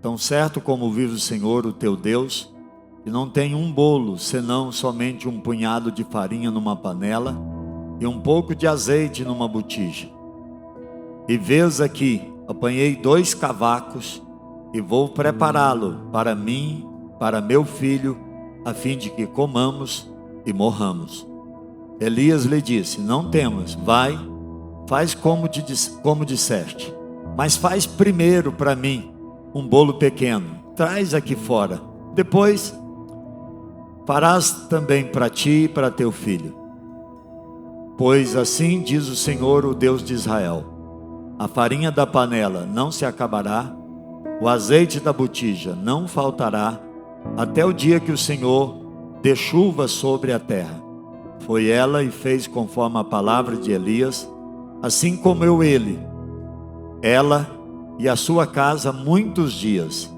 Tão certo como vive o Senhor, o teu Deus, que não tem um bolo, senão somente um punhado de farinha numa panela e um pouco de azeite numa botija. E vês aqui, apanhei 2 cavacos e vou prepará-lo para mim, para meu filho, a fim de que comamos e morramos. Elias lhe disse: não temas, vai, faz como disseste, mas faz primeiro para mim um bolo pequeno, traz aqui fora, depois farás também para ti e para teu filho. Pois assim diz o Senhor, o Deus de Israel: a farinha da panela não se acabará, o azeite da botija não faltará, até o dia que o Senhor dê chuva sobre a terra. Foi ela e fez conforme a palavra de Elias, assim comeu ela e a sua casa muitos dias.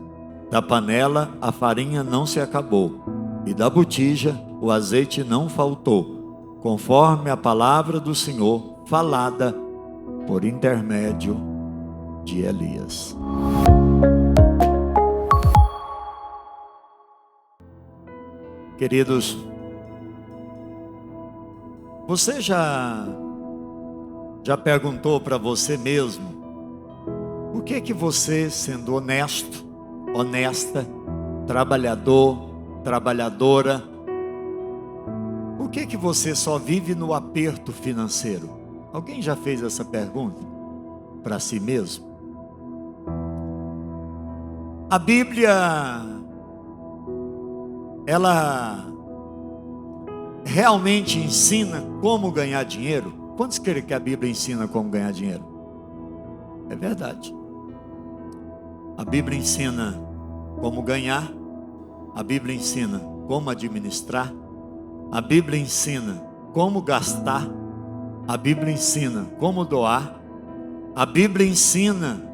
Da panela a farinha não se acabou, e da botija o azeite não faltou, conforme a palavra do Senhor falada por intermédio de Elias. Queridos, você já perguntou para você mesmo, por que você, sendo honesto, honesta, trabalhador, trabalhadora, por que você só vive no aperto financeiro? Alguém já fez essa pergunta para si mesmo? A Bíblia, ela realmente ensina como ganhar dinheiro? Quantos querem que a Bíblia ensina como ganhar dinheiro? É verdade. A Bíblia ensina como ganhar, a Bíblia ensina como administrar, a Bíblia ensina como gastar, a Bíblia ensina como doar, a Bíblia ensina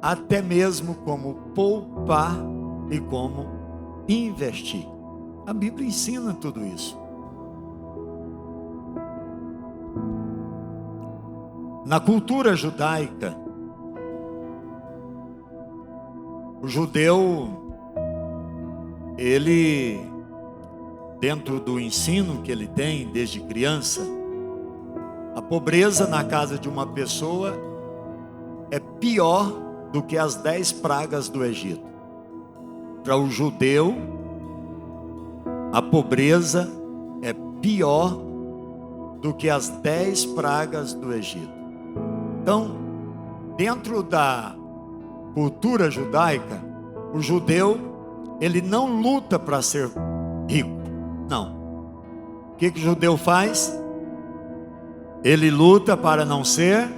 até mesmo como poupar e como investir. A Bíblia ensina tudo isso. Na cultura judaica, o judeu, ele, dentro do ensino que ele tem desde criança, a pobreza na casa de uma pessoa é pior do que as 10 pragas do Egito. Para o judeu, a pobreza é pior do que as 10 pragas do Egito. Então, dentro da cultura judaica, o judeu, ele não luta para ser rico, não. O que o judeu faz? Ele luta para não ser,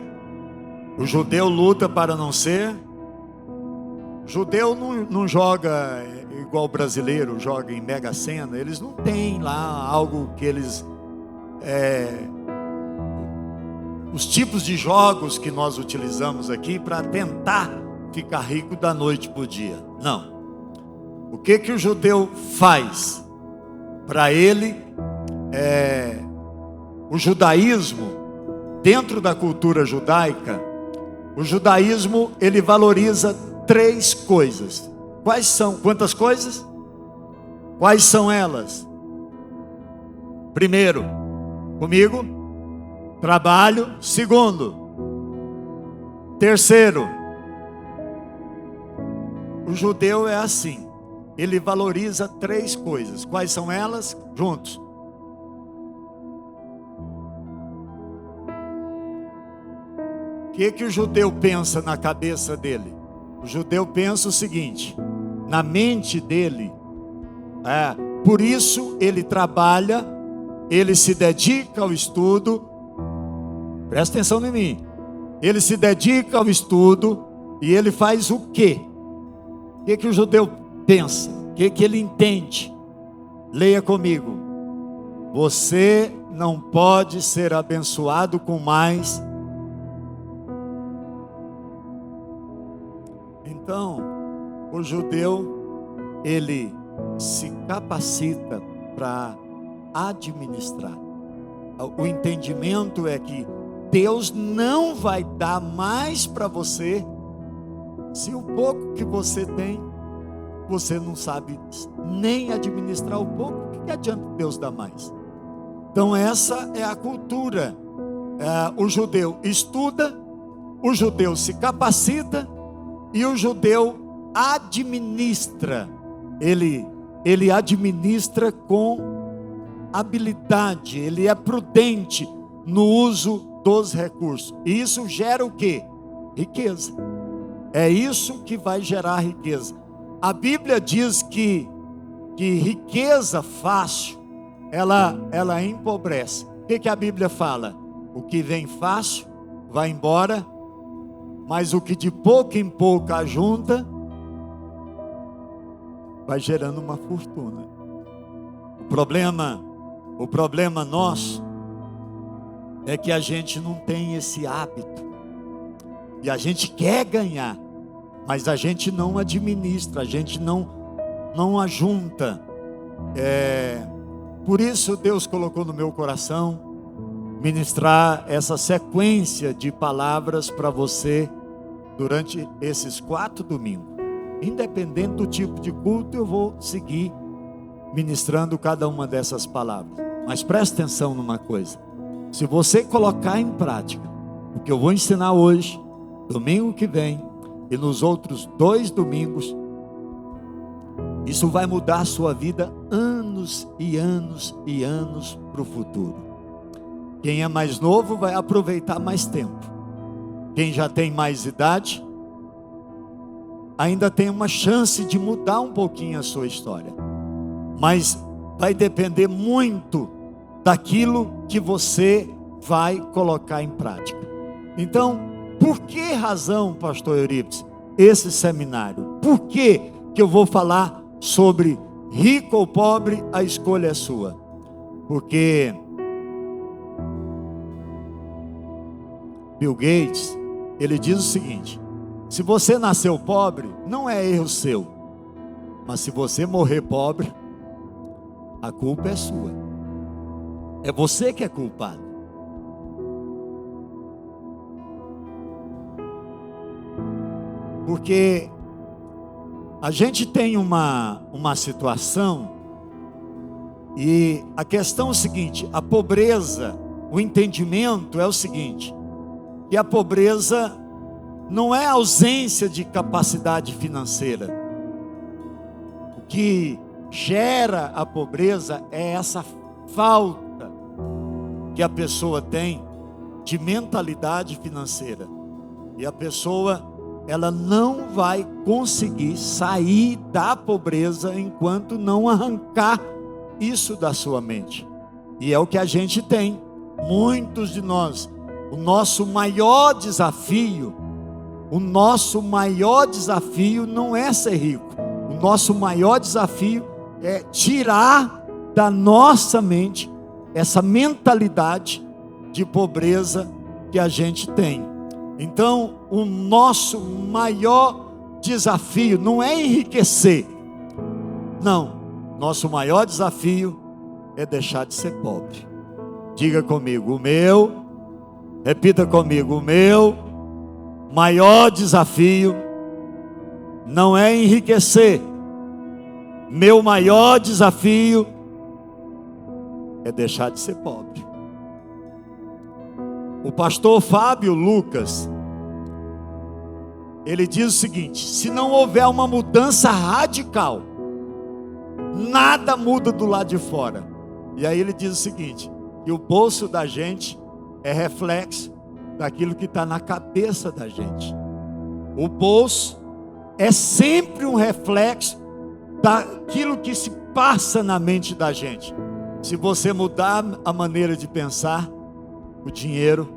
o judeu luta para não ser, o judeu não joga igual o brasileiro, joga em Mega Sena, eles não têm lá algo que eles... os tipos de jogos que nós utilizamos aqui para tentar ficar rico da noite para o dia. Não. O que o judeu faz? Para ele, o judaísmo, dentro da cultura judaica, o judaísmo, ele valoriza 3 coisas. Quais são? Quantas coisas? Quais são elas? Primeiro, comigo, trabalho. Segundo, terceiro, o judeu é assim, ele valoriza 3 coisas. Quais são elas? Juntos. O que o judeu pensa na cabeça dele? O judeu pensa o seguinte, na mente dele, por isso ele trabalha, ele se dedica ao estudo. Presta atenção em mim. Ele se dedica ao estudo e ele faz o quê? O que o judeu pensa? O que ele entende? Leia comigo. Você não pode ser abençoado com mais. Então, o judeu, ele se capacita para administrar. O entendimento é que Deus não vai dar mais para você Se o pouco que você tem, você não sabe nem administrar o pouco, o que adianta Deus dar mais? Então essa é a cultura. O judeu estuda, o judeu se capacita e o judeu administra. Ele administra com habilidade, ele é prudente no uso dos recursos. E isso gera o quê? Riqueza. É isso que vai gerar riqueza. A Bíblia diz que riqueza fácil, ela empobrece. O que a Bíblia fala? O que vem fácil vai embora, mas o que de pouco em pouco ajunta, vai gerando uma fortuna. O problema nosso é que a gente não tem esse hábito. E a gente quer ganhar, mas a gente não administra, a gente não ajunta. Por isso Deus colocou no meu coração ministrar essa sequência de palavras para você durante esses 4 domingos. Independente do tipo de culto, eu vou seguir ministrando cada uma dessas palavras. Mas preste atenção numa coisa: se você colocar em prática o que eu vou ensinar hoje, domingo que vem e nos outros 2 domingos, isso vai mudar a sua vida anos e anos e anos para o futuro. Quem é mais novo vai aproveitar mais tempo. Quem já tem mais idade ainda tem uma chance de mudar um pouquinho a sua história, mas vai depender muito daquilo que você vai colocar em prática. Então, por que razão, pastor Eurípides, esse seminário? Por que eu vou falar sobre rico ou pobre, a escolha é sua? Porque Bill Gates, ele diz o seguinte: se você nasceu pobre, não é erro seu, mas se você morrer pobre, a culpa é sua. É você que é culpado. Porque a gente tem uma situação, e a questão é o seguinte: a pobreza, o entendimento é o seguinte, que a pobreza não é ausência de capacidade financeira. O que gera a pobreza é essa falta que a pessoa tem de mentalidade financeira. E a pessoa, ela não vai conseguir sair da pobreza enquanto não arrancar isso da sua mente. E é o que a gente tem, muitos de nós. O nosso maior desafio não é ser rico. O nosso maior desafio é tirar da nossa mente essa mentalidade de pobreza que a gente tem. Então, o nosso maior desafio não é enriquecer. Não, nosso maior desafio é deixar de ser pobre. Diga comigo, repita comigo, o meu maior desafio não é enriquecer. Meu maior desafio é deixar de ser pobre. O pastor Fábio Lucas, ele diz o seguinte: se não houver uma mudança radical, nada muda do lado de fora. E aí ele diz o seguinte: que o bolso da gente é reflexo daquilo que está na cabeça da gente. O bolso é sempre um reflexo daquilo que se passa na mente da gente. Se você mudar a maneira de pensar, o dinheiro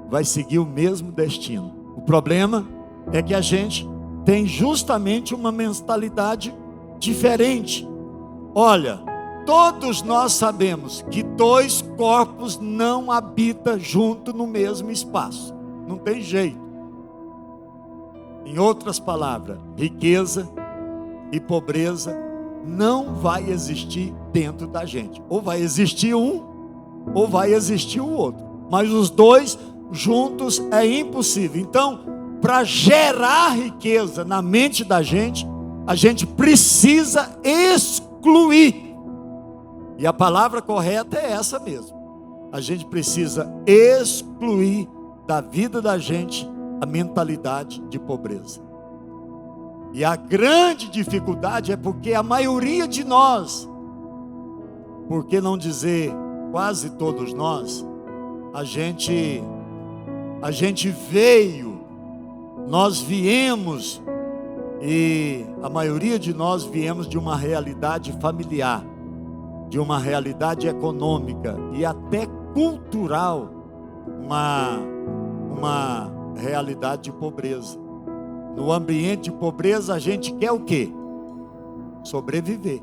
vai seguir o mesmo destino. O problema é que a gente tem justamente uma mentalidade diferente. Olha, todos nós sabemos que 2 corpos não habitam junto no mesmo espaço. Não tem jeito. Em outras palavras, riqueza e pobreza não vai existir dentro da gente. Ou vai existir um, ou vai existir o outro. Mas os 2 juntos é impossível. Então, para gerar riqueza na mente da gente, a gente precisa excluir. E a palavra correta é essa mesmo. A gente precisa excluir da vida da gente a mentalidade de pobreza. E a grande dificuldade é porque a maioria de nós, por que não dizer quase todos nós, nós viemos, e a maioria de nós viemos de uma realidade familiar, de uma realidade econômica e até cultural, uma realidade de pobreza. No ambiente de pobreza a gente quer o quê? Sobreviver.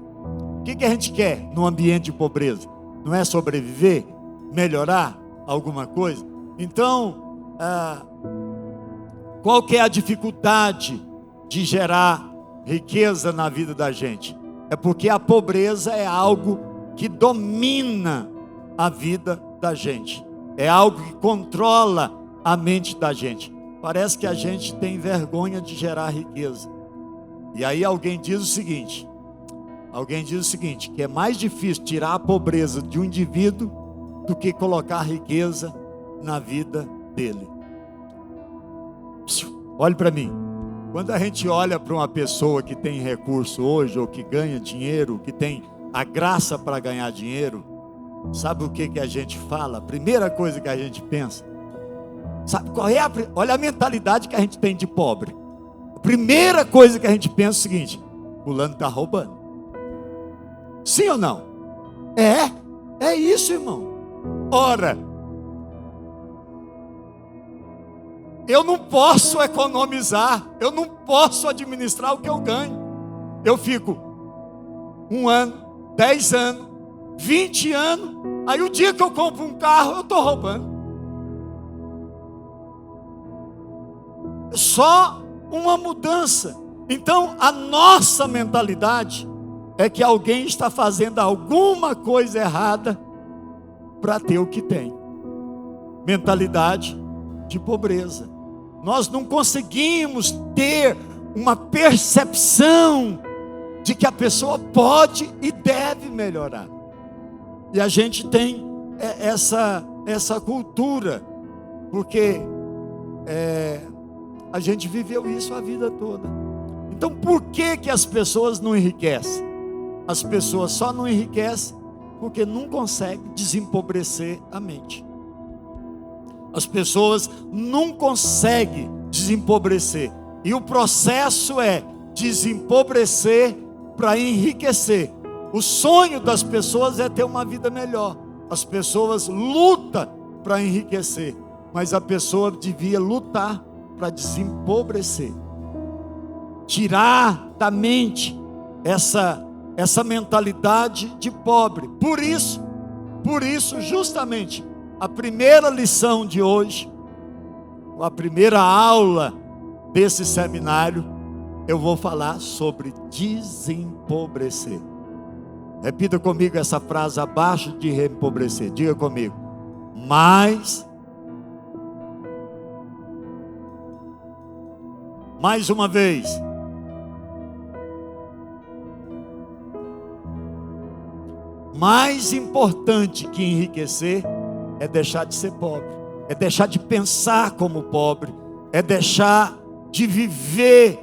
O que a gente quer no ambiente de pobreza? Não é sobreviver? Melhorar alguma coisa? Então, qual que é a dificuldade de gerar riqueza na vida da gente? É porque a pobreza é algo que domina a vida da gente. É algo que controla a mente da gente. Parece que a gente tem vergonha de gerar riqueza. E aí alguém diz o seguinte, que é mais difícil tirar a pobreza de um indivíduo do que colocar riqueza na vida dele. Olhe para mim. Quando a gente olha para uma pessoa que tem recurso hoje, ou que ganha dinheiro, que tem a graça para ganhar dinheiro, sabe o que a gente fala? A primeira coisa que a gente pensa, sabe qual é? Olha a mentalidade que a gente tem de pobre. A primeira coisa que a gente pensa é o seguinte: fulano está roubando. Sim ou não? É isso, irmão. Ora, eu não posso economizar, eu não posso administrar o que eu ganho. Eu fico 1 ano, 10 anos, 20 anos, aí o dia que eu compro um carro, eu estou roubando. Só uma mudança. Então a nossa mentalidade é que alguém está fazendo alguma coisa errada para ter o que tem. Mentalidade de pobreza. Nós não conseguimos ter uma percepção de que a pessoa pode e deve melhorar. E a gente tem essa cultura, porque a gente viveu isso a vida toda. Então por que as pessoas não enriquecem? As pessoas só não enriquecem porque não conseguem desempobrecer a mente. As pessoas não conseguem desempobrecer. E o processo é desempobrecer para enriquecer. O sonho das pessoas é ter uma vida melhor. As pessoas lutam para enriquecer, mas a pessoa devia lutar para desempobrecer. Tirar da mente essa mentalidade de pobre. Por isso, justamente, a primeira lição de hoje, a primeira aula desse seminário, eu vou falar sobre desempobrecer. Repita comigo essa frase abaixo de empobrecer. Diga comigo. Mais uma vez. Mais importante que enriquecer é deixar de ser pobre, é deixar de pensar como pobre, é deixar de viver,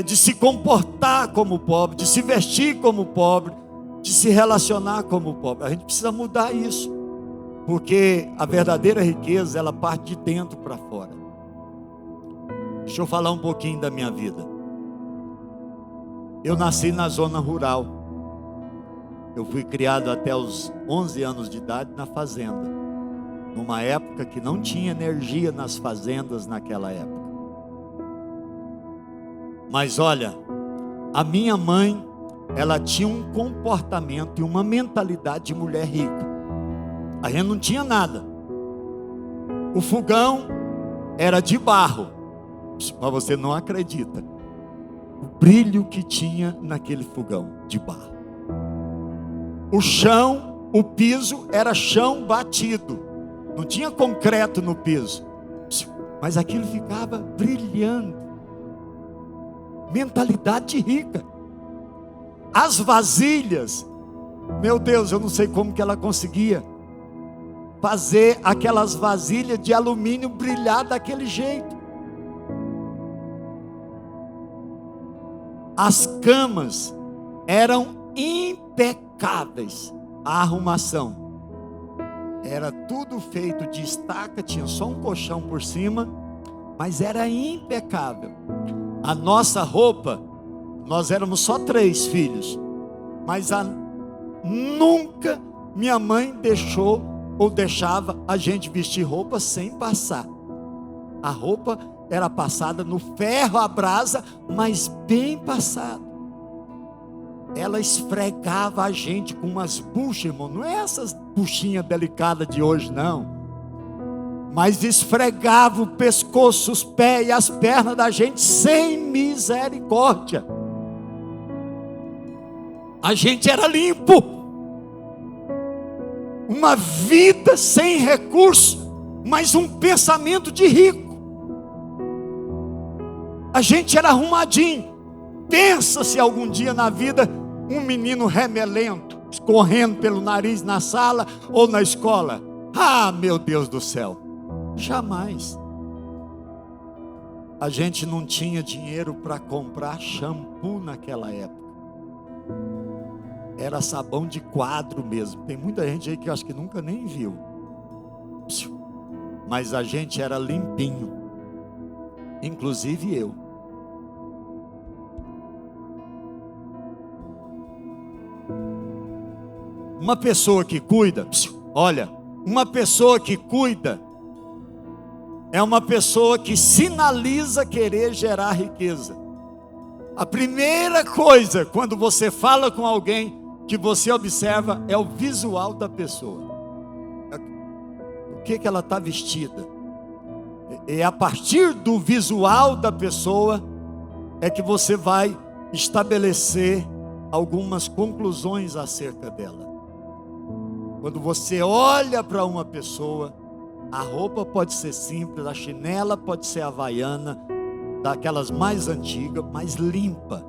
de se comportar como pobre, de se vestir como pobre, de se relacionar como pobre. A gente precisa mudar isso, porque a verdadeira riqueza, ela parte de dentro para fora. Deixa eu falar um pouquinho da minha vida. Eu nasci na zona rural. Eu fui criado até os 11 anos de idade na fazenda, numa época que não tinha energia nas fazendas naquela época. Mas olha, a minha mãe, ela tinha um comportamento e uma mentalidade de mulher rica. A gente não tinha nada. O fogão era de barro, mas você não acredita o brilho que tinha naquele fogão de barro. O chão, o piso era chão batido, não tinha concreto no piso, mas aquilo ficava brilhando. Mentalidade rica. As vasilhas, meu Deus, eu não sei como que ela conseguia fazer aquelas vasilhas de alumínio brilhar daquele jeito. As camas eram impecáveis. A arrumação era tudo feito de estaca, tinha só um colchão por cima, mas era impecável. A nossa roupa, nós éramos só 3 filhos, mas nunca minha mãe deixou ou deixava a gente vestir roupa sem passar. A roupa era passada no ferro à brasa, mas bem passado. Ela esfregava a gente com umas buchas, irmão. Não é essas buchinhas delicadas de hoje, não. Mas esfregava o pescoço, os pés e as pernas da gente sem misericórdia. A gente era limpo. Uma vida sem recurso, mas um pensamento de rico. A gente era arrumadinho. Pensa se algum dia na vida um menino remelento, escorrendo pelo nariz na sala ou na escola. Ah, meu Deus do céu. Jamais. A gente não tinha dinheiro para comprar shampoo naquela época. Era sabão de quadro mesmo. Tem muita gente aí que eu acho que nunca nem viu. Mas a gente era limpinho. Inclusive eu. Uma pessoa que cuida, olha, uma pessoa que cuida é uma pessoa que sinaliza querer gerar riqueza. A primeira coisa, quando você fala com alguém, que você observa é o visual da pessoa. O que ela está vestida. E a partir do visual da pessoa é que você vai estabelecer algumas conclusões acerca dela. Quando você olha para uma pessoa, a roupa pode ser simples, a chinela pode ser havaiana, daquelas mais antigas, mas limpa.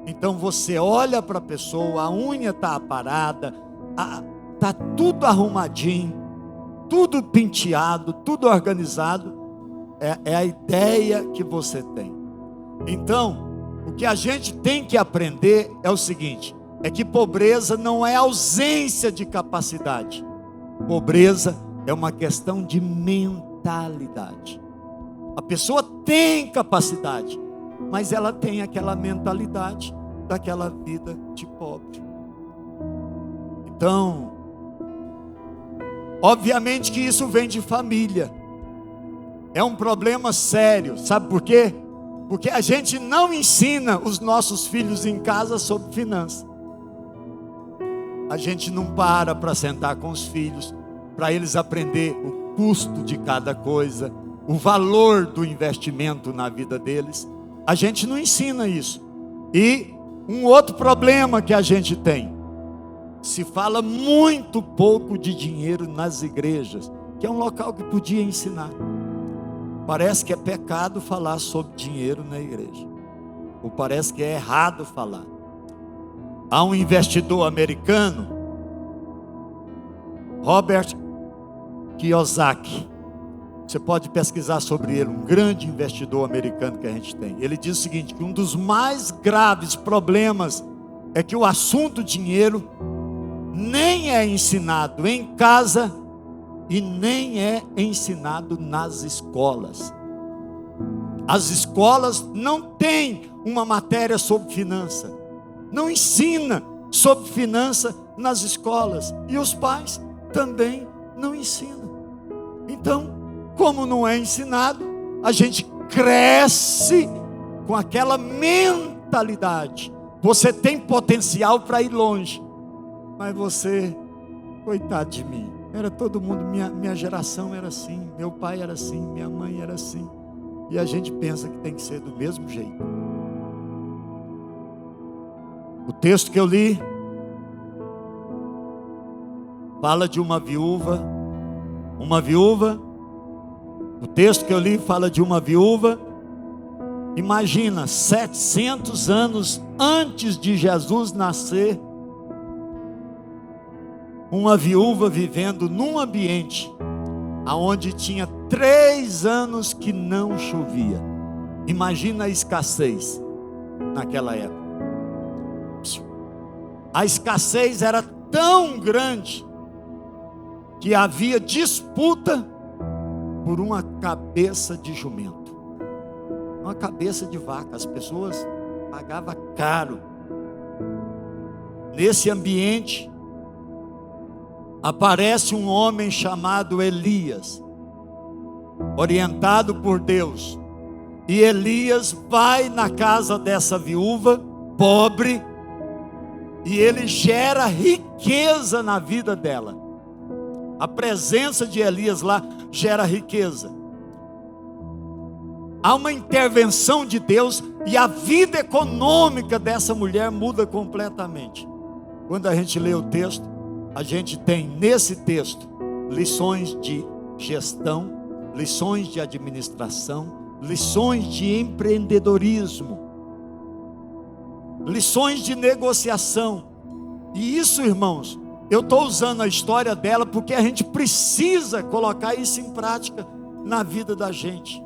Então você olha para a pessoa, a unha está aparada, está tudo arrumadinho, tudo penteado, tudo organizado. É a ideia que você tem. Então, o que a gente tem que aprender é o seguinte: é que pobreza não é ausência de capacidade. Pobreza é uma questão de mentalidade. A pessoa tem capacidade, mas ela tem aquela mentalidade daquela vida de pobre. Então, obviamente que isso vem de família. É um problema sério. Sabe por quê? Porque a gente não ensina os nossos filhos em casa sobre finanças. A gente não para sentar com os filhos, para eles aprender o custo de cada coisa, o valor do investimento na vida deles. A gente não ensina isso. E um outro problema que a gente tem: se fala muito pouco de dinheiro nas igrejas, que é um local que podia ensinar. Parece que é pecado falar sobre dinheiro na igreja, ou parece que é errado falar. Há um investidor americano, Robert Kiyosaki. Você pode pesquisar sobre ele, um grande investidor americano que a gente tem. Ele diz o seguinte: que um dos mais graves problemas é que o assunto dinheiro nem é ensinado em casa e nem é ensinado nas escolas. As escolas não têm uma matéria sobre finança, não ensina sobre finança nas escolas, e os pais também não ensinam. Então, como não é ensinado, a gente cresce com aquela mentalidade: você tem potencial para ir longe, mas você, coitado de mim, era todo mundo, minha geração era assim, meu pai era assim, minha mãe era assim, e a gente pensa que tem que ser do mesmo jeito. O texto que eu li fala de uma viúva O texto que eu li fala de uma viúva. Imagina, 700 anos antes de Jesus nascer, uma viúva vivendo num ambiente aonde tinha 3 anos que não chovia. Imagina a escassez naquela época. A escassez era tão grande que havia disputa por uma cabeça de jumento, uma cabeça de vaca. As pessoas pagavam caro. Nesse ambiente aparece um homem chamado Elias, orientado por Deus. E Elias vai na casa dessa viúva pobre e ele gera riqueza na vida dela. A presença de Elias lá gera riqueza. Há uma intervenção de Deus e a vida econômica dessa mulher muda completamente. Quando a gente lê o texto, a gente tem nesse texto lições de gestão, lições de administração, lições de empreendedorismo, lições de negociação. E isso, irmãos, eu estou usando a história dela porque a gente precisa colocar isso em prática na vida da gente.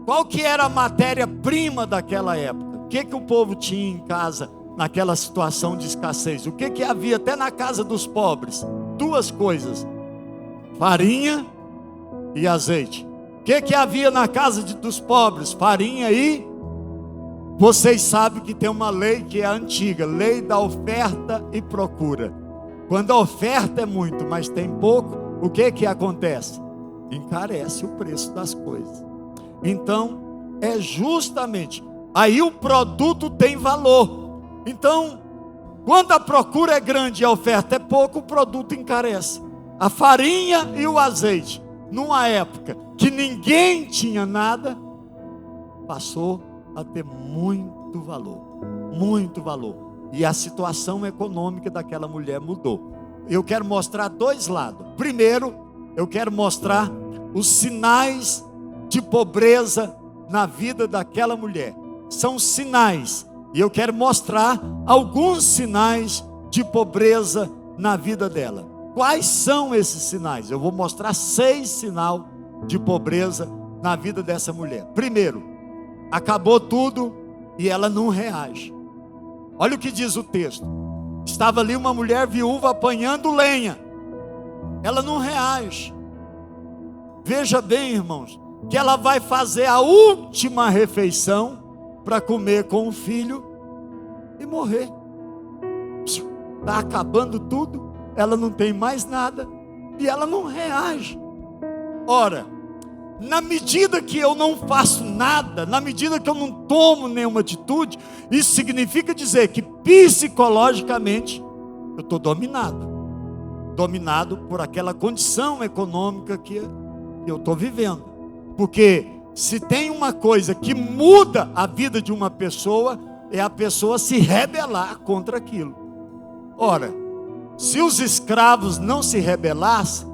Qual que era a matéria-prima daquela época? O que o povo tinha em casa naquela situação de escassez? O que havia até na casa dos pobres? 2 coisas: farinha e azeite. O que havia na casa dos pobres? Farinha e... Vocês sabem que tem uma lei que é antiga, lei da oferta e procura. Quando a oferta é muito, mas tem pouco, o que acontece? Encarece o preço das coisas. Então, é justamente, aí o produto tem valor. Então, quando a procura é grande e a oferta é pouco, o produto encarece. A farinha e o azeite, numa época que ninguém tinha nada, passou a ter muito valor, muito valor. E a situação econômica daquela mulher mudou. Eu quero mostrar 2 lados. Primeiro, eu quero mostrar os sinais de pobreza na vida daquela mulher. São sinais, e eu quero mostrar alguns sinais de pobreza na vida dela. Quais são esses sinais? Eu vou mostrar 6 sinais de pobreza na vida dessa mulher. Primeiro, acabou tudo e ela não reage. Olha o que diz o texto. Estava ali uma mulher viúva apanhando lenha. Ela não reage. Veja bem, irmãos, que ela vai fazer a última refeição para comer com o filho e morrer. Está acabando tudo, ela não tem mais nada e ela não reage. Ora, na medida que eu não faço nada, na medida que eu não tomo nenhuma atitude, isso significa dizer que psicologicamente eu estou dominado por aquela condição econômica que eu estou vivendo. Porque se tem uma coisa que muda a vida de uma pessoa, é a pessoa se rebelar contra aquilo. Ora, se os escravos não se rebelassem,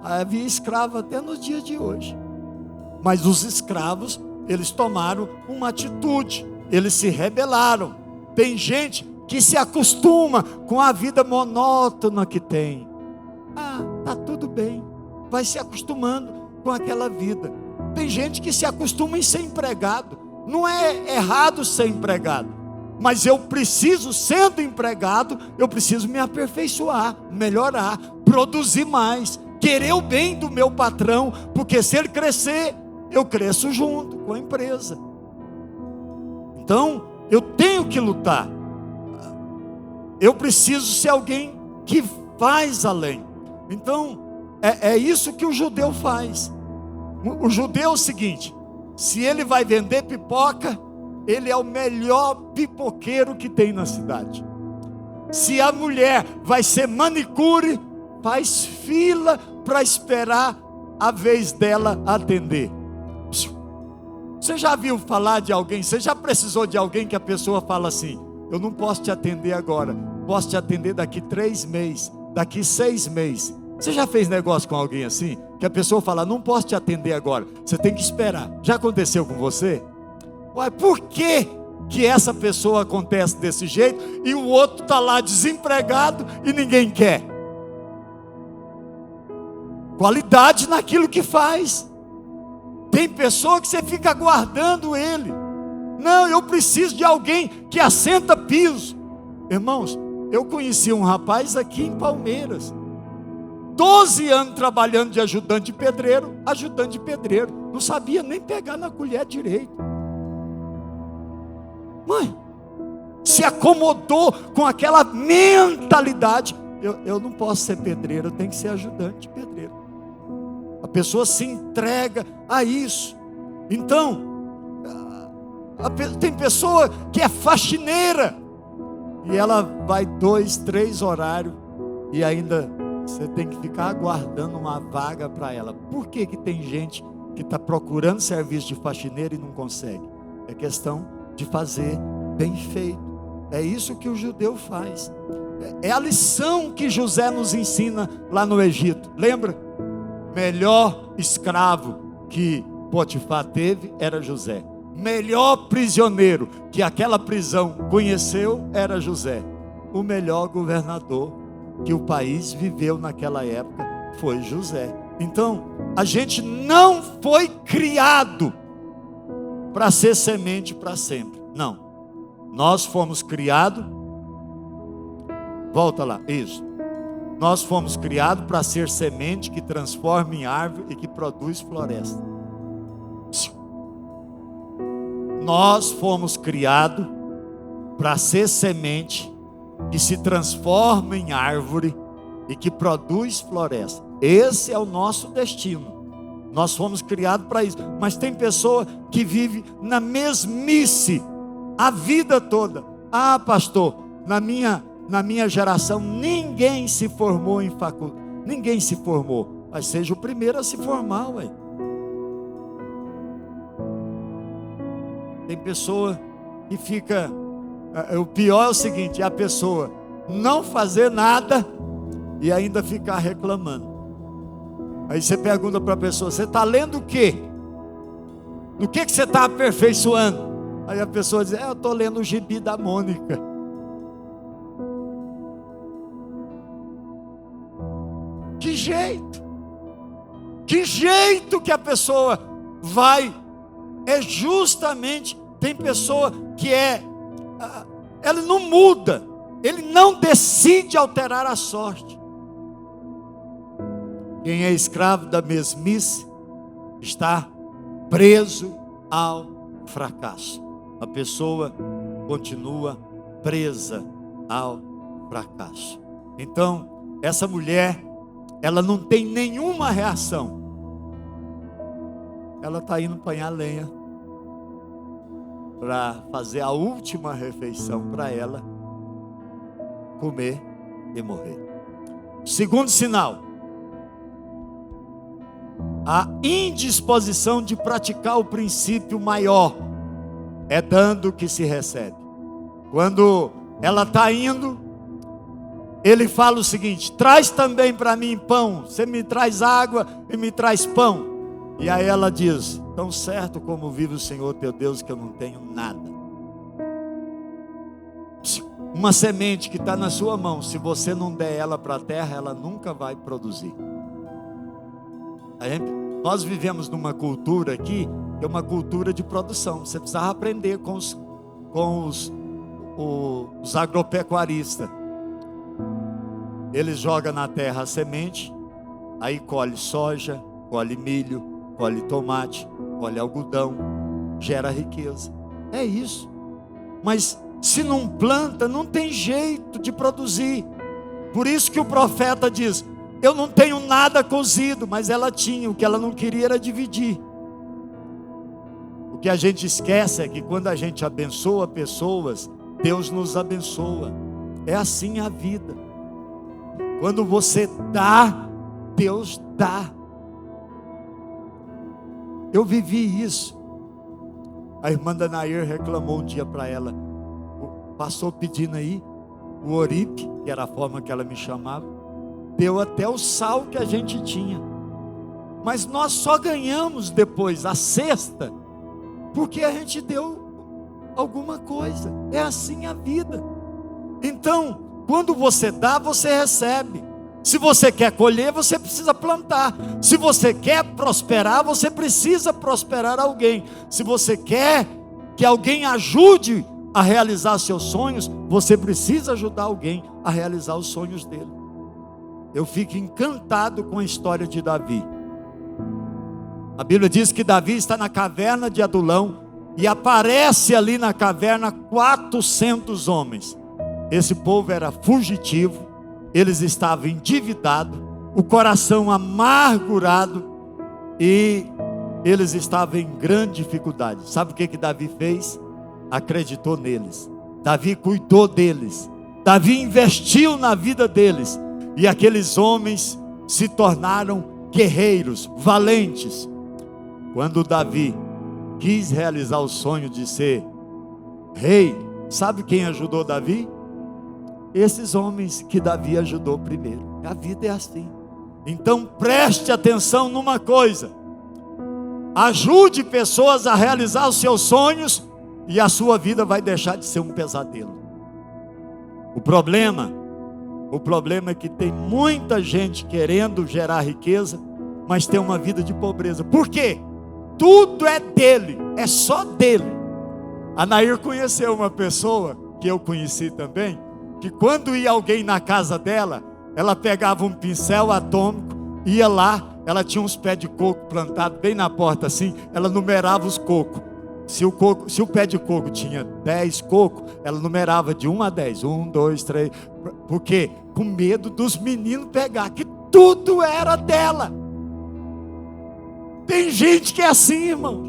havia escravo até nos dias de hoje. Mas os escravos, eles tomaram uma atitude, eles se rebelaram. Tem gente que se acostuma com a vida monótona que tem. Tá tudo bem, vai se acostumando com aquela vida. Tem gente que se acostuma em ser empregado. Não é errado ser empregado, mas eu preciso, sendo empregado, eu preciso me aperfeiçoar, melhorar, produzir mais, querer o bem do meu patrão, porque se ele crescer, eu cresço junto com a empresa. Então, eu tenho que lutar. Eu preciso ser alguém que faz além. Então, é isso que o judeu faz. O judeu é o seguinte: se ele vai vender pipoca, ele é o melhor pipoqueiro que tem na cidade. Se a mulher vai ser manicure, faz fila para esperar a vez dela atender. Você já viu falar de alguém, você já precisou de alguém que a pessoa fala assim: eu não posso te atender agora, posso te atender daqui 3 meses, daqui 6 meses. Você já fez negócio com alguém assim? que a pessoa fala, não posso te atender agora, você tem que esperar. Já aconteceu com você? Ué, por que essa pessoa acontece desse jeito e o outro está lá desempregado e ninguém quer? Qualidade naquilo que faz. Tem pessoa que você fica aguardando ele. Não, eu preciso de alguém que assenta piso. Irmãos, eu conheci um rapaz aqui em Palmeiras, 12 anos trabalhando de ajudante de pedreiro, não sabia nem pegar na colher direito. Mãe, se acomodou com aquela mentalidade, eu não posso ser pedreiro, eu tenho que ser ajudante de pedreiro. A pessoa se entrega a isso. Então, tem pessoa que é faxineira, e ela vai 2, 3 horários, e ainda você tem que ficar aguardando uma vaga para ela. Por que tem gente que está procurando serviço de faxineiro e não consegue? É questão de fazer bem feito. É isso que o judeu faz. É a lição que José nos ensina lá no Egito. Lembra? Melhor escravo que Potifar teve era José. Melhor prisioneiro que aquela prisão conheceu era José. O melhor governador que o país viveu naquela época foi José. Então, a gente não foi criado para ser semente para sempre. Não. Nós fomos criados. Volta lá, isso. Nós fomos criados para ser semente que transforma em árvore e que produz floresta. Nós fomos criados para ser semente que se transforma em árvore e que produz floresta. Esse é o nosso destino. Nós fomos criados para isso. Mas tem pessoa que vive na mesmice a vida toda. Ah, pastor, na minha geração ninguém se formou em faculdade. Ninguém se formou. Mas seja o primeiro a se formar, ué. Tem pessoa que fica... O pior é o seguinte, é a pessoa não fazer nada e ainda ficar reclamando. Aí você pergunta para a pessoa, você está lendo o quê? No que você está aperfeiçoando? Aí a pessoa diz, eu estou lendo o gibi da Mônica. Que jeito? Que jeito que a pessoa vai? É justamente, tem pessoa que ela não muda, ele não decide alterar a sorte. Quem é escravo da mesmice está preso ao fracasso. A pessoa continua presa ao fracasso. Então, essa mulher, ela não tem nenhuma reação. Ela está indo apanhar lenha para fazer a última refeição para ela comer e morrer. Segundo sinal, a indisposição de praticar o princípio maior, é dando que se recebe. Quando ela está indo, ele fala o seguinte, traz também para mim pão, você me traz água e me traz pão. E aí ela diz, tão certo como vive o Senhor teu Deus que eu não tenho nada. Uma semente que está na sua mão, se você não der ela para a terra, ela nunca vai produzir. Nós vivemos numa cultura aqui, que é uma cultura de produção. Você precisava aprender com os agropecuaristas. Eles jogam na terra a semente, aí colhe soja, colhe milho, colhe tomate, colhe algodão, gera riqueza. É isso. Mas se não planta, não tem jeito de produzir. Por isso que o profeta diz, eu não tenho nada cozido, mas ela tinha, o que ela não queria era dividir. O que a gente esquece é que quando a gente abençoa pessoas, Deus nos abençoa. É assim a vida. Quando você dá, Deus dá. Eu vivi isso. A irmã da Nair reclamou um dia para ela. Passou pedindo aí o Oripe, que era a forma que ela me chamava. Deu até o sal que a gente tinha. Mas nós só ganhamos depois a sexta, porque a gente deu alguma coisa. É assim a vida. Então, quando você dá, você recebe. Se você quer colher, você precisa plantar. Se você quer prosperar, você precisa prosperar alguém. Se você quer que alguém ajude a realizar seus sonhos, você precisa ajudar alguém a realizar os sonhos dele. Eu fico encantado com a história de Davi. A Bíblia diz que Davi está na caverna de Adulão e aparece ali na caverna 400 homens. Esse povo era fugitivo, eles estavam endividados, o coração amargurado e eles estavam em grande dificuldade. Sabe o que Davi fez? Acreditou neles. Davi cuidou deles. Davi investiu na vida deles. E aqueles homens se tornaram guerreiros, valentes. Quando Davi quis realizar o sonho de ser rei, sabe quem ajudou Davi? Esses homens que Davi ajudou primeiro. A vida é assim. Então preste atenção numa coisa: ajude pessoas a realizar os seus sonhos e a sua vida vai deixar de ser um pesadelo. O problema é que tem muita gente querendo gerar riqueza, mas tem uma vida de pobreza. Por quê? Tudo é dele, é só dele. A Nair conheceu uma pessoa, que eu conheci também, que quando ia alguém na casa dela, ela pegava um pincel atômico, ia lá, ela tinha uns pés de coco plantados bem na porta assim, ela numerava os cocos. Se o pé de coco tinha 10 cocos, ela numerava de 1 a 10. 1, 2, 3. Por quê? Com medo dos meninos pegar, que tudo era dela. Tem gente que é assim, irmão.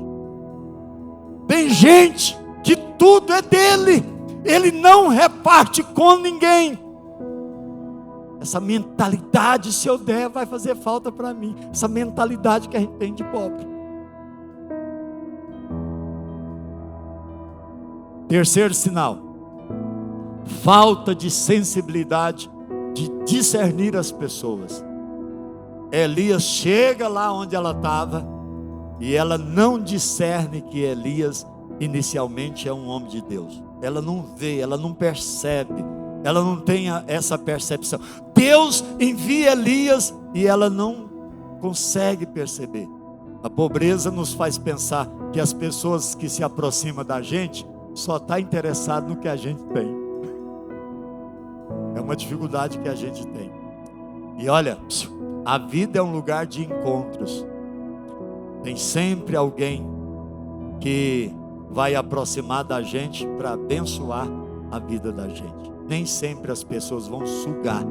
Tem gente que tudo é dele. Ele não reparte com ninguém. Essa mentalidade, se eu der, vai fazer falta para mim. Essa mentalidade que a gente tem de pobre. Terceiro sinal: falta de sensibilidade de discernir as pessoas. Elias chega lá onde ela estava e ela não discerne que Elias inicialmente é um homem de Deus. Ela não vê, ela não percebe, ela não tem essa percepção. Deus envia Elias e ela não consegue perceber. A pobreza nos faz pensar que as pessoas que se aproximam da gente só está interessado no que a gente tem. É uma dificuldade que a gente tem. E olha, a vida é um lugar de encontros. Tem sempre alguém que vai aproximar da gente para abençoar a vida da gente. Nem sempre as pessoas vão sugar.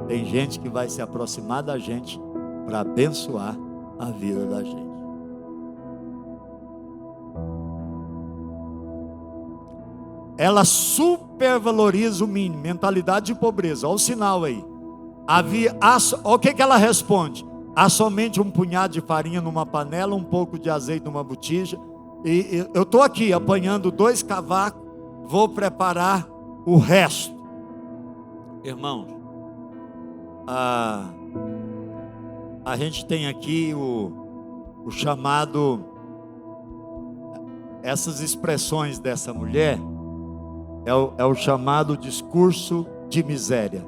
Tem gente que vai se aproximar da gente para abençoar a vida da gente. Ela supervaloriza o mínimo, mentalidade de pobreza. Olha o sinal aí. Olha o que ela responde: há somente um punhado de farinha numa panela, um pouco de azeite numa botija. E eu estou aqui apanhando 2 cavacos, vou preparar o resto. Irmãos, a gente tem aqui o chamado, essas expressões dessa mulher, é o chamado discurso de miséria.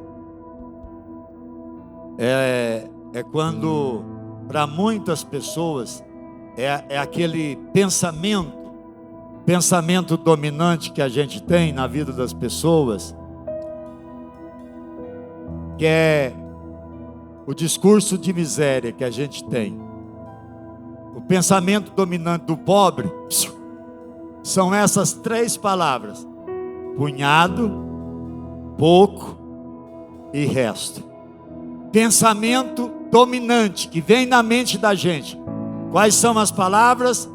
É quando, para muitas pessoas, é aquele pensamento dominante que a gente tem na vida das pessoas, que é o discurso de miséria que a gente tem. O pensamento dominante do pobre são essas 3 palavras: punhado, pouco e resto. Pensamento dominante que vem na mente da gente. Quais são as palavras?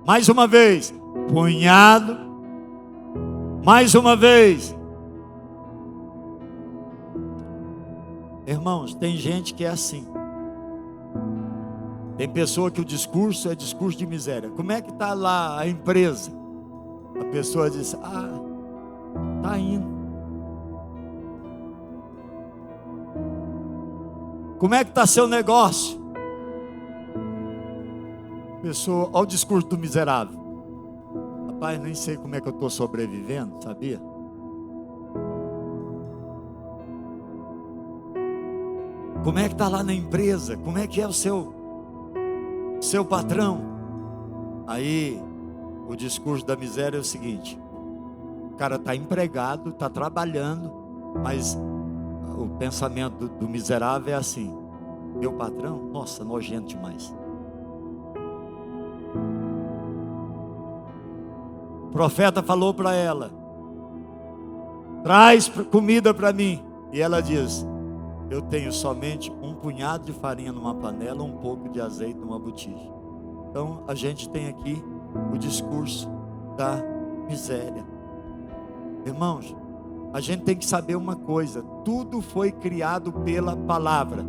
Mais uma vez, punhado. Mais uma vez. Irmãos, tem gente que é assim. Tem pessoa que o discurso é discurso de miséria. Como é que está lá a empresa? A pessoa diz: está indo. Como é que está seu negócio? Pessoa, olha o discurso do miserável. Rapaz, nem sei como é que eu estou sobrevivendo, sabia? Como é que está lá na empresa? Como é que é o seu patrão? Aí, o discurso da miséria é o seguinte: o cara está empregado, está trabalhando, mas o pensamento do miserável é assim: meu patrão, nossa, nojento demais. O profeta falou para ela: traz comida para mim. E ela diz: eu tenho somente um punhado de farinha numa panela, um pouco de azeite numa botija. Então a gente tem aqui o discurso da miséria. Irmãos, a gente tem que saber uma coisa: tudo foi criado pela palavra.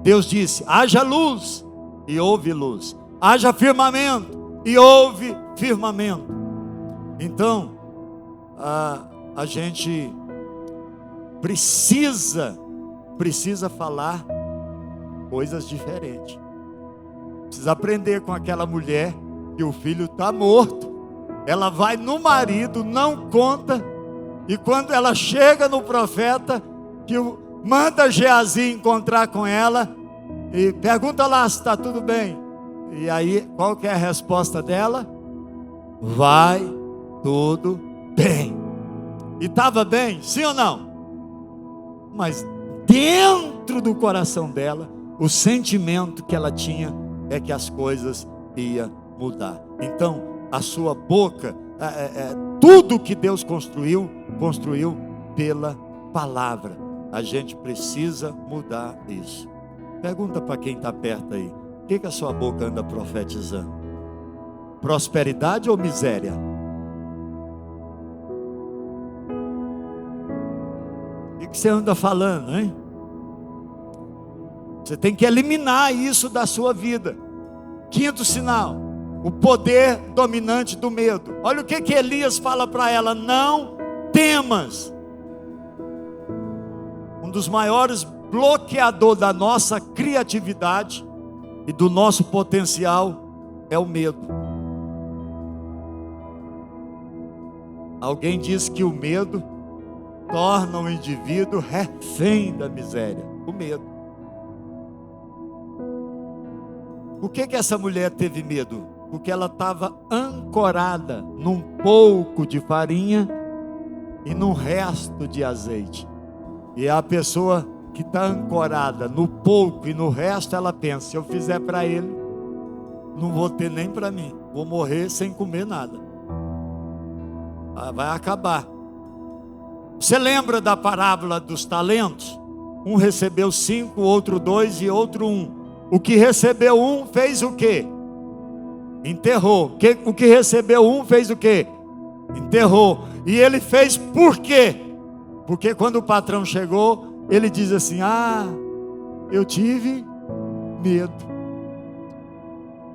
Deus disse: haja luz, e houve luz. Haja firmamento, e houve firmamento. Então a gente precisa falar coisas diferentes. Precisa aprender com aquela mulher que o filho está morto. Ela vai no marido, não conta. E quando ela chega no profeta, que manda Geazi encontrar com ela e pergunta lá se está tudo bem. E aí, qual que é a resposta dela? Vai tudo bem. E estava bem, sim ou não? Mas dentro do coração dela, o sentimento que ela tinha é que as coisas iam mudar. Então, a sua boca, tudo que Deus construiu pela palavra. A gente precisa mudar isso. Pergunta para quem está perto aí: o que a sua boca anda profetizando? Prosperidade ou miséria? O que você anda falando, hein? Você tem que eliminar isso da sua vida. Quinto sinal: o poder dominante do medo. Olha o que Elias fala para ela: não temas. Um dos maiores bloqueadores da nossa criatividade e do nosso potencial é o medo. Alguém diz que o medo torna o indivíduo refém da miséria. O medo. Por que essa mulher teve medo? Porque ela estava ancorada num pouco de farinha e num resto de azeite. E a pessoa que está ancorada no pouco e no resto, ela pensa: se eu fizer para ele, não vou ter nem para mim, vou morrer sem comer nada, vai acabar. Você lembra da parábola dos talentos? Um recebeu 5, outro 2 e outro 1. O que recebeu 1 fez o quê? Enterrou. O que recebeu 1 fez o quê? Enterrou. E ele fez por quê? Porque quando o patrão chegou, ele diz assim: eu tive medo.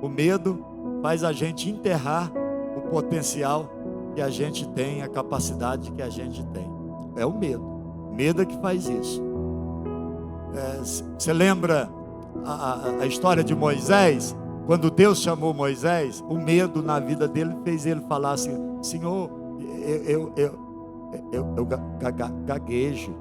O medo faz a gente enterrar o potencial que a gente tem, a capacidade que a gente tem. É o medo. O medo é que faz isso. Você lembra a história de Moisés? Quando Deus chamou Moisés, o medo na vida dele fez ele falar assim: Senhor, eu gaguejo.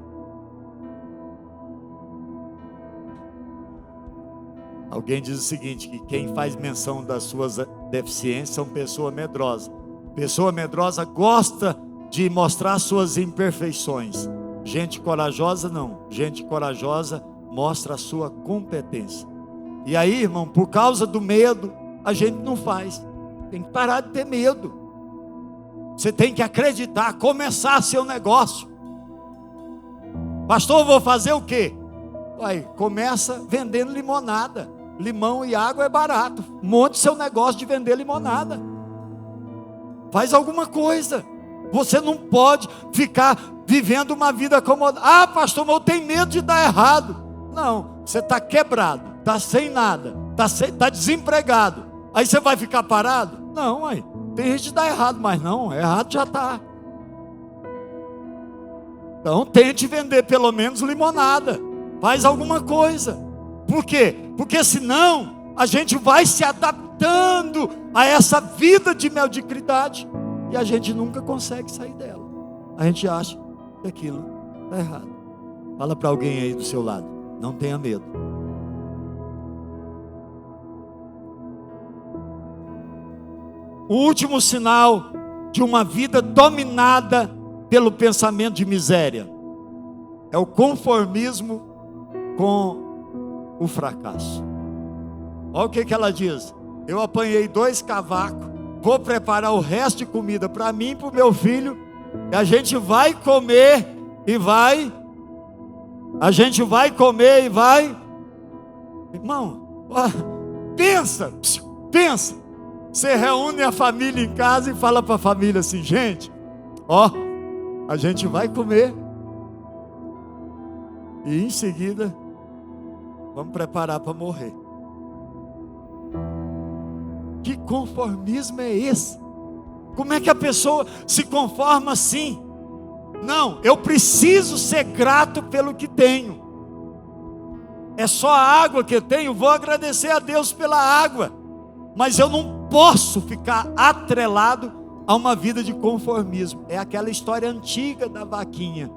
Alguém diz o seguinte: que quem faz menção das suas deficiências são pessoa medrosa. Pessoa medrosa gosta de mostrar suas imperfeições. Gente corajosa não. Gente corajosa mostra a sua competência. E aí, irmão, por causa do medo, a gente não faz. Tem que parar de ter medo. Você tem que acreditar, começar seu negócio. Pastor, vou fazer o quê? Começa vendendo limonada. Limão e água é barato. Monte seu negócio de vender limonada. Faz alguma coisa. Você não pode ficar vivendo uma vida acomodada. Pastor, mas eu tenho medo de dar errado. Não, você está quebrado, está sem nada, está desempregado. Aí você vai ficar parado? Não, tem gente de dar errado, mas não, errado já está. Então tente vender pelo menos limonada. Faz alguma coisa. Por quê? Porque senão a gente vai se adaptando a essa vida de mediocridade e a gente nunca consegue sair dela. A gente acha que aquilo está errado. Fala para alguém aí do seu lado: não tenha medo. O último sinal de uma vida dominada pelo pensamento de miséria é o conformismo com o fracasso. Olha o que ela diz: eu apanhei 2 cavacos, vou preparar o resto de comida para mim e para o meu filho, e a gente vai comer e vai. Irmão, pensa. Você reúne a família em casa e fala para a família assim: gente, a gente vai comer e em seguida vamos preparar para morrer. Que conformismo é esse? Como é que a pessoa se conforma assim? Não, eu preciso ser grato pelo que tenho. É só a água que eu tenho, vou agradecer a Deus pela água. Mas eu não posso ficar atrelado a uma vida de conformismo. É aquela história antiga da vaquinha,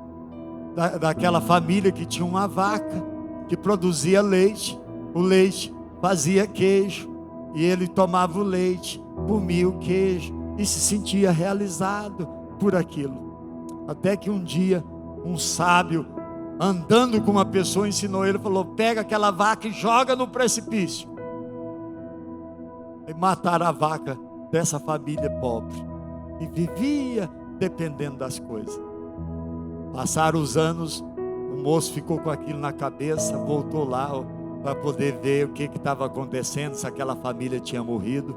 daquela família que tinha uma vaca que produzia leite. O leite fazia queijo e ele tomava o leite, comia o queijo e se sentia realizado por aquilo. Até que um dia um sábio, andando com uma pessoa, ensinou ele, falou: pega aquela vaca e joga no precipício. E mataram a vaca dessa família pobre e vivia dependendo das coisas. Passaram os anos, o moço ficou com aquilo na cabeça, voltou lá para poder ver o que estava acontecendo, se aquela família tinha morrido.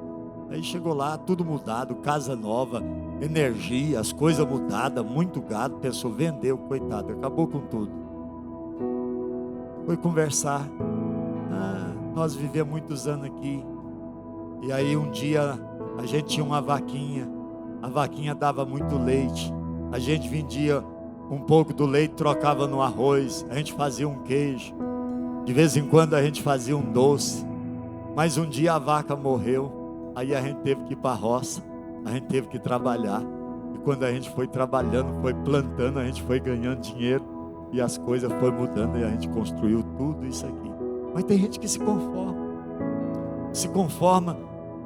Aí chegou lá, tudo mudado, casa nova, energia, as coisas mudadas, muito gado. Pensou, vendeu, coitado, acabou com tudo. Foi conversar: nós vivemos muitos anos aqui, e aí um dia a gente tinha uma vaquinha, a vaquinha dava muito leite, a gente vendia um pouco do leite, trocava no arroz, a gente fazia um queijo, de vez em quando a gente fazia um doce. Mas um dia a vaca morreu, aí a gente teve que ir para a roça, a gente teve que trabalhar, e quando a gente foi trabalhando, foi plantando, a gente foi ganhando dinheiro, e as coisas foram mudando, e a gente construiu tudo isso aqui. Mas tem gente que se conforma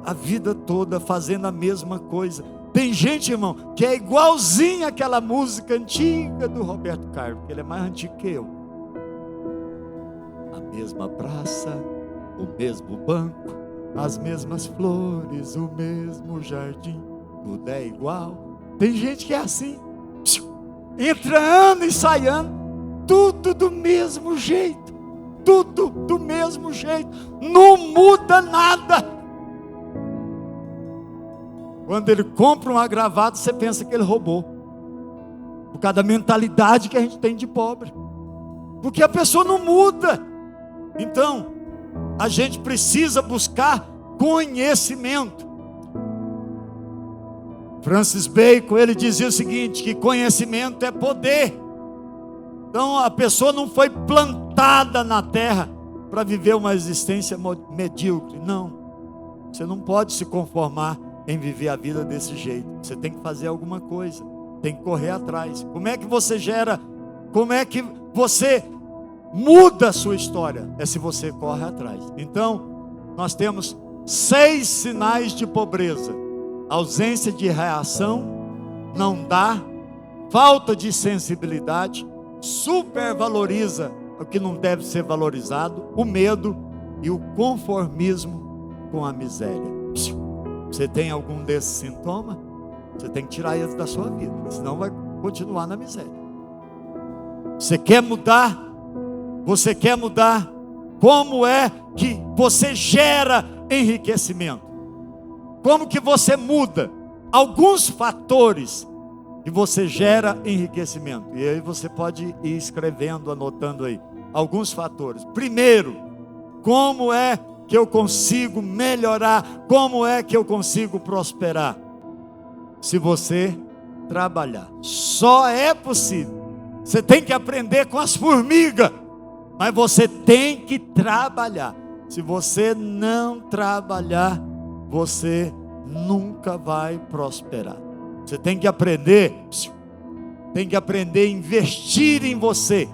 a vida toda fazendo a mesma coisa. Tem gente, irmão, que é igualzinho àquela música antiga do Roberto Carlos, que ele é mais antigo que eu. A mesma praça, o mesmo banco, as mesmas flores, o mesmo jardim, tudo é igual. Tem gente que é assim, entra ano e sai ano, tudo do mesmo jeito, não muda nada. Quando ele compra uma gravata, você pensa que ele roubou, por causa da mentalidade que a gente tem de pobre, porque a pessoa não muda. Então a gente precisa buscar conhecimento. Francis Bacon, ele dizia o seguinte, que conhecimento é poder. Então a pessoa não foi plantada na terra para viver uma existência medíocre. Não, você não pode se conformar em viver a vida desse jeito. Você tem que fazer alguma coisa, tem que correr atrás. Como é que você gera, como é que você muda a sua história? É se você corre atrás. Então nós temos 6 sinais de pobreza: ausência de reação, não dá, falta de sensibilidade, supervaloriza o que não deve ser valorizado, o medo e o conformismo com a miséria. Você tem algum desses sintomas? Você tem que tirar eles da sua vida, senão vai continuar na miséria. Você quer mudar? Você quer mudar? Como é que você gera enriquecimento? Como que você muda? Alguns fatores que você gera enriquecimento. E aí você pode ir escrevendo, anotando aí alguns fatores. Primeiro, como é que eu consigo melhorar? Como é que eu consigo prosperar? Se você trabalhar. Só é possível. Você tem que aprender com as formigas. Mas você tem que trabalhar. Se você não trabalhar, você nunca vai prosperar. Você tem que aprender a investir em você.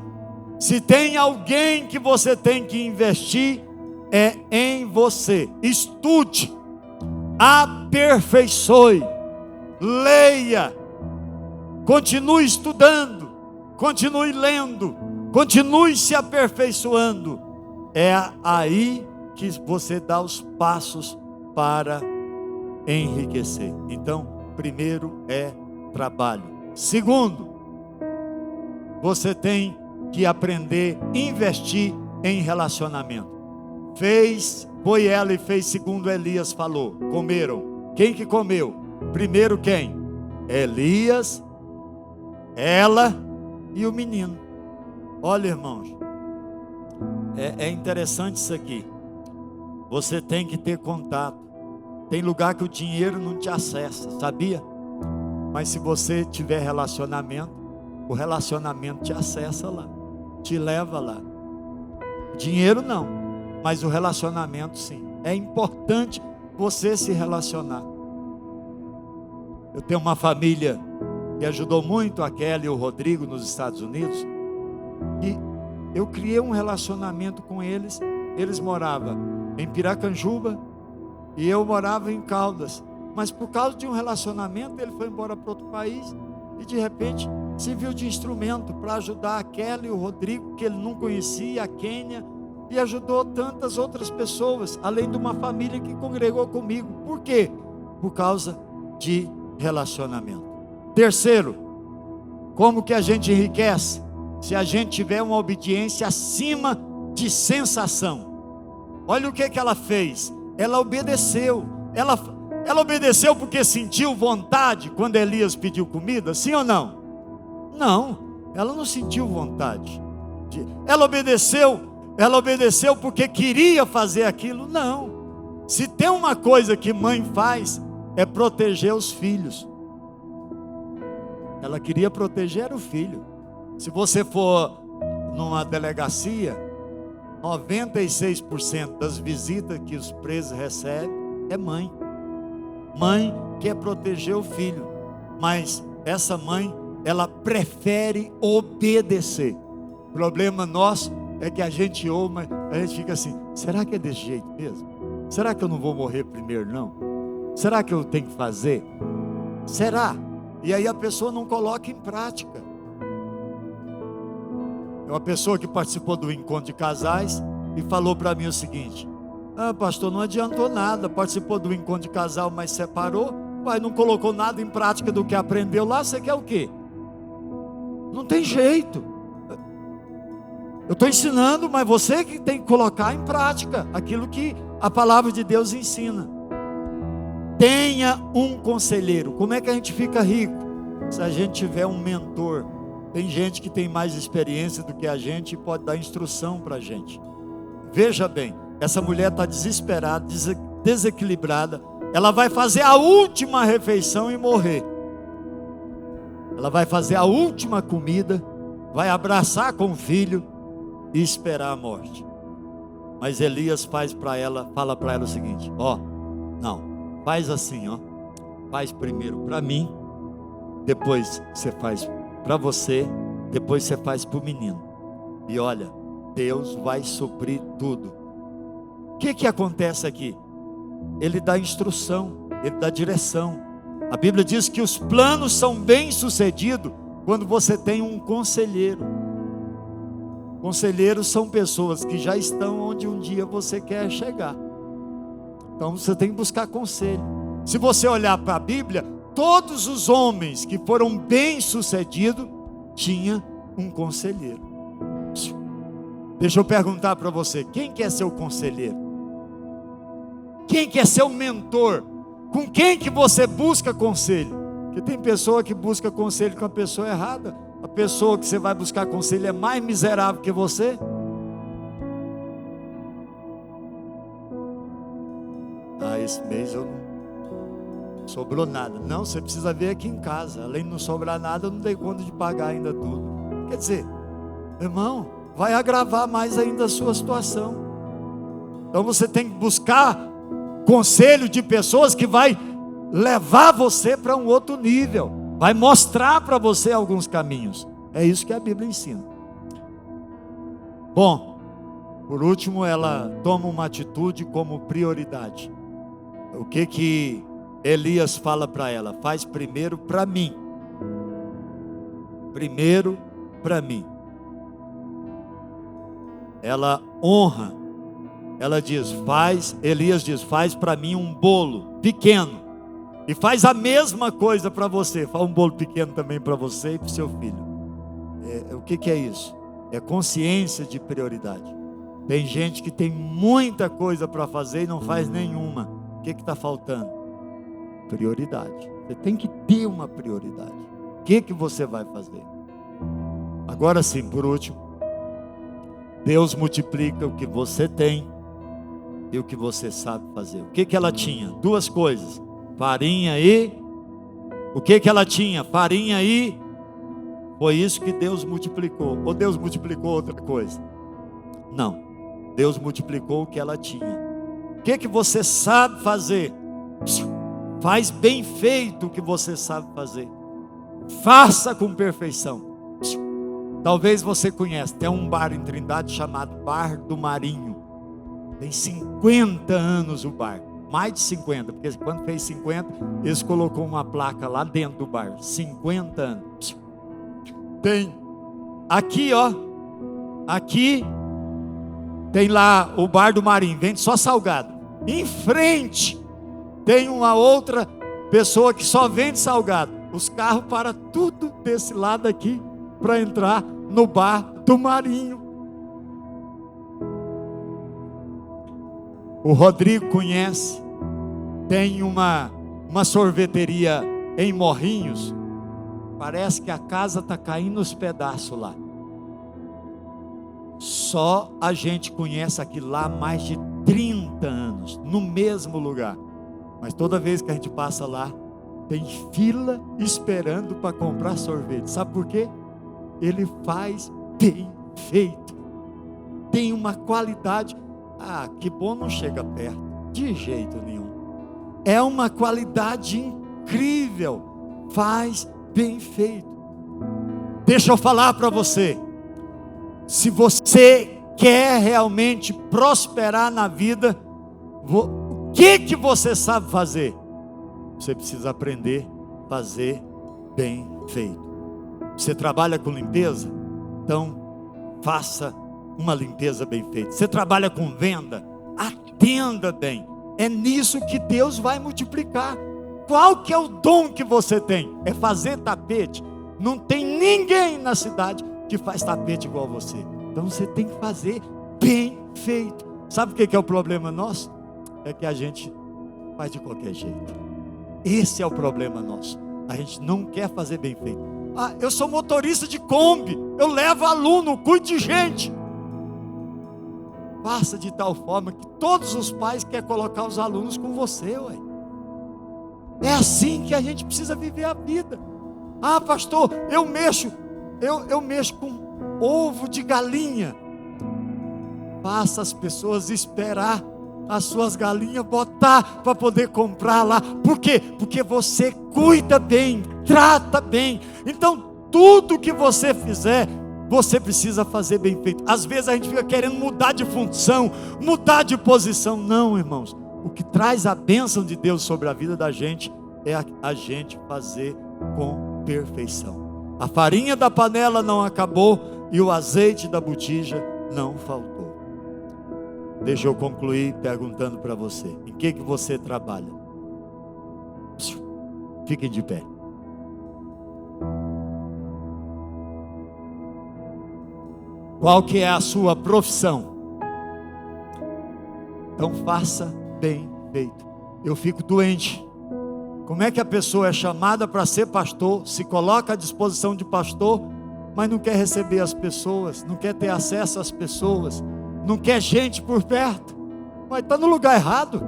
Se tem alguém que você tem que investir, é em você. Estude, aperfeiçoe, leia, continue estudando, continue lendo, continue se aperfeiçoando. É aí que você dá os passos para enriquecer. Então, primeiro é trabalho. Segundo, você tem que aprender a investir em relacionamento. Foi ela e fez segundo Elias falou. Comeram. Quem que comeu? Primeiro quem? Elias, ela e o menino. Olha, irmãos, é interessante isso aqui. Você tem que ter contato. Tem lugar que o dinheiro não te acessa, sabia? Mas se você tiver relacionamento, o relacionamento te acessa lá, te leva lá. Dinheiro não, mas o relacionamento sim. É importante você se relacionar. Eu tenho uma família que ajudou muito a Kelly e o Rodrigo nos Estados Unidos. E eu criei um relacionamento com eles. Eles moravam em Piracanjuba e eu morava em Caldas. Mas por causa de um relacionamento, ele foi embora para outro país e de repente serviu de instrumento para ajudar a Kelly e o Rodrigo, que ele não conhecia, a Quênia, e ajudou tantas outras pessoas, além de uma família que congregou comigo. Por quê? Por causa de relacionamento. Terceiro, como que a gente enriquece? Se a gente tiver uma obediência acima de sensação. Olha o que ela fez. Ela obedeceu. Ela obedeceu porque sentiu vontade quando Elias pediu comida? Sim ou não? Não, ela não sentiu vontade. Ela obedeceu porque queria fazer aquilo? Não. Se tem uma coisa que mãe faz, é proteger os filhos. Ela queria proteger o filho. Se você for numa delegacia, 96% das visitas que os presos recebem é mãe. Mãe quer proteger o filho, mas essa mãe, ela prefere obedecer. O problema nosso é que a gente ouve, a gente fica assim: será que é desse jeito mesmo? Será que eu não vou morrer primeiro não? Será que eu tenho que fazer? Será? E aí a pessoa não coloca em prática. É uma pessoa que participou do encontro de casais e falou para mim o seguinte: pastor, não adiantou nada, participou do encontro de casal, mas separou, mas não colocou nada em prática do que aprendeu lá, você quer o quê? Não tem jeito. Eu estou ensinando, mas você que tem que colocar em prática aquilo que a palavra de Deus ensina. Tenha um conselheiro. Como é que a gente fica rico? Se a gente tiver um mentor. Tem gente que tem mais experiência do que a gente e pode dar instrução para a gente. Veja bem, essa mulher está desesperada, desequilibrada. Ela vai fazer a última refeição e morrer. Ela vai fazer a última comida, vai abraçar com o filho e esperar a morte. Mas Elias fala para ela o seguinte: não, faz assim, faz primeiro para mim, depois você faz para você, depois você faz para o menino. E olha, Deus vai suprir tudo. O que acontece aqui? Ele dá instrução, ele dá direção. A Bíblia diz que os planos são bem-sucedidos quando você tem um conselheiro. Conselheiros são pessoas que já estão onde um dia você quer chegar. Então você tem que buscar conselho. Se você olhar para a Bíblia, todos os homens que foram bem-sucedidos tinham um conselheiro. Deixa eu perguntar para você: quem quer ser o conselheiro? Quem quer ser o mentor? Com quem que você busca conselho? Porque tem pessoa que busca conselho com a pessoa errada. A pessoa que você vai buscar conselho é mais miserável que você. Esse mês eu não sobrou nada. Não, você precisa ver aqui em casa. Além de não sobrar nada, eu não dei conta de pagar ainda tudo. Quer dizer, irmão, vai agravar mais ainda a sua situação. Então você tem que buscar conselho de pessoas que vai levar você para um outro nível, vai mostrar para você alguns caminhos. É isso que a Bíblia ensina. Bom, por último, ela toma uma atitude como prioridade. O que Elias fala para ela? Faz primeiro para mim. Primeiro para mim. Ela honra. Ela diz, Elias diz, faz para mim um bolo pequeno. E faz a mesma coisa para você. Faz um bolo pequeno também para você e para o seu filho. O que é isso? É consciência de prioridade. Tem gente que tem muita coisa para fazer e não faz nenhuma. O que está faltando? Prioridade. Você tem que ter uma prioridade. O que você vai fazer? Agora sim, por último, Deus multiplica o que você tem e o que você sabe fazer. O que ela tinha? Duas coisas: farinha e... O que ela tinha? Farinha e... Foi isso que Deus multiplicou. Ou Deus multiplicou outra coisa? Não. Deus multiplicou o que ela tinha. O que você sabe fazer? Faz bem feito o que você sabe fazer. Faça com perfeição. Talvez você conheça, tem um bar em Trindade chamado Bar do Marinho. Tem 50 anos o bar. Mais de 50, porque quando fez 50, eles colocou uma placa lá dentro do bar. 50 anos. Tem aqui, ó. Aqui tem lá o Bar do Marinho, vende só salgado. Em frente tem uma outra pessoa que só vende salgado. Os carros param tudo desse lado aqui para entrar no Bar do Marinho. O Rodrigo conhece. Tem uma sorveteria em Morrinhos. Parece que a casa está caindo aos pedaços lá. Só a gente conhece aquilo lá há mais de 30 anos, no mesmo lugar. Mas toda vez que a gente passa lá, tem fila esperando para comprar sorvete. Sabe por quê? Ele faz bem feito. Tem uma qualidade. Que bom, não chega perto. De jeito nenhum. É uma qualidade incrível. Faz bem feito. Deixa eu falar para você. Se você quer realmente prosperar na vida, o que você sabe fazer? Você precisa aprender a fazer bem feito. Você trabalha com limpeza? Então, faça uma limpeza bem feita. Você trabalha com venda? Atenda bem. É nisso que Deus vai multiplicar. Qual que é o dom que você tem? É fazer tapete. Não tem ninguém na cidade que faz tapete igual você. Então você tem que fazer bem feito. Sabe o que é o problema nosso? É que a gente faz de qualquer jeito. Esse é o problema nosso. A gente não quer fazer bem feito. Eu sou motorista de Kombi, eu levo aluno, cuido de gente. Faça de tal forma que todos os pais querem colocar os alunos com você, ué. É assim que a gente precisa viver a vida. Pastor, eu mexo com ovo de galinha. Faça as pessoas esperar as suas galinhas botar para poder comprar lá. Por quê? Porque você cuida bem, trata bem. Então tudo que você fizer, você precisa fazer bem feito. Às vezes a gente fica querendo mudar de função, mudar de posição. Não, irmãos. O que traz a bênção de Deus sobre a vida da gente é a gente fazer com perfeição. A farinha da panela não acabou e o azeite da botija não faltou. Deixa eu concluir perguntando para você: em que você trabalha? Fiquem de pé. Qual que é a sua profissão? Então faça bem feito. Eu fico doente. Como é que a pessoa é chamada para ser pastor, se coloca à disposição de pastor, mas não quer receber as pessoas, não quer ter acesso às pessoas, não quer gente por perto? Mas está no lugar errado.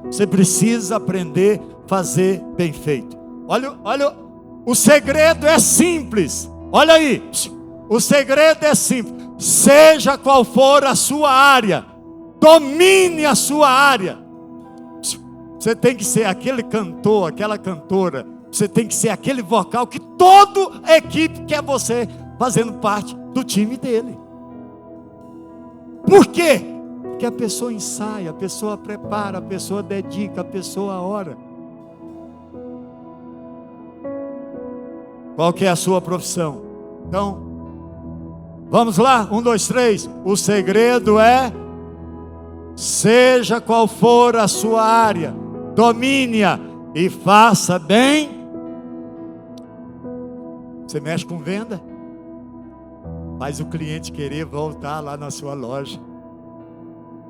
Você precisa aprender a fazer bem feito. Olha, o segredo é simples. Olha aí, o segredo é simples. Seja qual for a sua área, domine a sua área. Você tem que ser aquele cantor, aquela cantora. Você tem que ser aquele vocal que toda a equipe quer você fazendo parte do time dele. Por quê? Porque a pessoa ensaia, a pessoa prepara, a pessoa dedica, a pessoa ora. Qual que é a sua profissão? Então, vamos lá, 1, 2, 3. O segredo é: seja qual for a sua área, domine-a e faça bem. Você mexe com venda? Faz o cliente querer voltar lá na sua loja.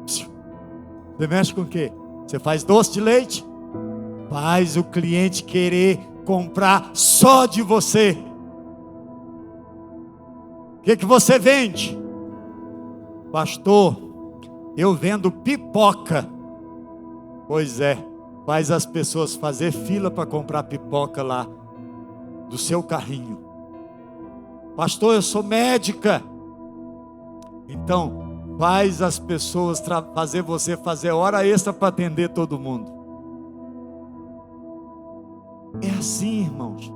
Você mexe com o quê? Você faz doce de leite? Faz o cliente querer comprar só de você. O que você vende? Pastor, eu vendo pipoca. Pois é, faz as pessoas fazer fila para comprar pipoca lá do seu carrinho. Pastor, eu sou médica. Então, faz as pessoas fazer você fazer hora extra para atender todo mundo. É assim, irmãos,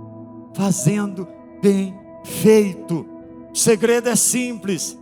fazendo bem feito. O segredo é simples.